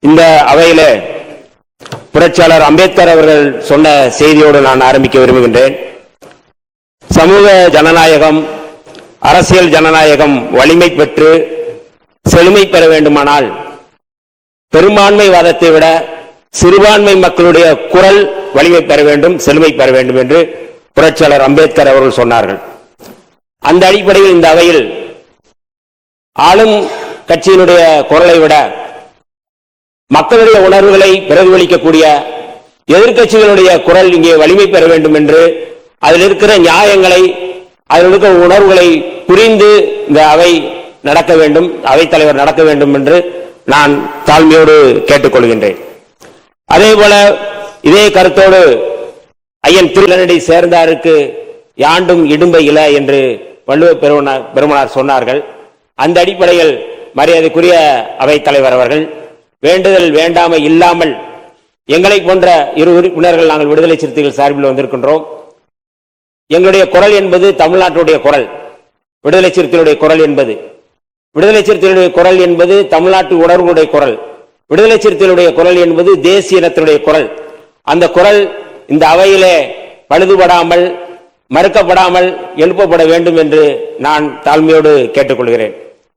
இந்த அவையில புரட்சியாளர் அம்பேத்கர் அவர்கள் சொன்ன செய்தியோடு நான் ஆரம்பிக்க விரும்புகின்றேன். சமூக ஜனநாயகம், அரசியல் ஜனநாயகம் வலிமை பெற்று செழுமை பெற வேண்டுமானால் பெரும்பான்மைவாதத்தை விட சிறுபான்மை மக்களுடைய குரல் வலிமை பெற வேண்டும், செழுமை பெற வேண்டும் என்று புரட்சியாளர் அம்பேத்கர் அவர்கள் சொன்னார்கள். அந்த அடிப்படையில் இந்த அவையில் ஆளும் கட்சியினுடைய குரலை விட மக்களுடைய உணர்வுகளை பிரதிபலிக்கக்கூடிய எதிர்கட்சிகளுடைய குரல் இங்கே வலிமை பெற வேண்டும் என்று, அதில் இருக்கிற நியாயங்களை, அதில் இருக்கிற உணர்வுகளை புரிந்து இந்த அவை நடக்க வேண்டும், அவைத்தலைவர் நடக்க வேண்டும் என்று நான் தாழ்மையோடு கேட்டுக்கொள்கின்றேன். அதே போல இதே கருத்தோடு ஐயன் திருநடை சேர்ந்தாருக்கு யாண்டும் இடும்பை இல என்று வள்ளுவ பெருமனார் சொன்னார்கள். அந்த அடிப்படையில் மரியாதைக்குரிய அவைத்தலைவர் அவர்கள் வேண்டுதல் வேண்டாமை இல்லாமல் எங்களை போன்ற இரு உறுப்பினர்கள் நாங்கள் விடுதலை சிறுத்தைகள் சார்பில் வந்திருக்கின்றோம். எங்களுடைய குரல் என்பது தமிழ்நாட்டுடைய குரல், விடுதலை சிறுத்தைகளுடைய குரல் என்பது தமிழ்நாட்டு உணர்வுடைய குரல், விடுதலை சிறுத்தைகளுடைய குரல் என்பது தேசிய இனத்தினுடைய குரல். அந்த குரல் இந்த அவையிலே பழுதுபடாமல், மறுக்கப்படாமல் எழுப்பப்பட வேண்டும் என்று நான் தாழ்மையோடு கேட்டுக்கொள்கிறேன்.